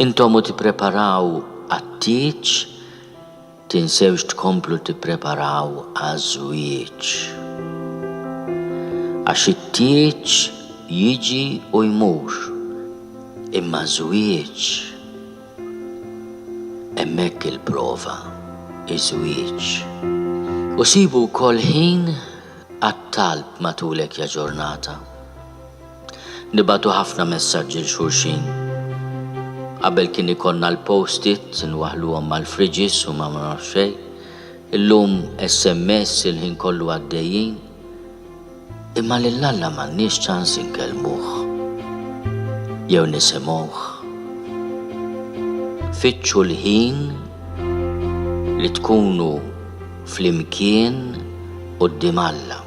Intom u tippreparaw għat-tieġ, tinsewx tkomplu tippreparaw għaż-żwieġ. Għax it-tieġ jiġi u jmur, imma żwieġ hemmhekk il-prova, iż-żwieġ. U sibu wkoll ħin għat-talb matulek ja ġurnata. Nibatu ħafna messaġġi l xulxin. Qabel kien ikollna l-post-it nwaħluhom mal-friġis u ma nafx xejn. Illum SMS il-ħin kollu għaddejjin. Imma lil-Alla m'għandniex ċans inkellmuh jew nisimgħuh. Fittxu l-ħin li tkunu flimkien quddiem Alla.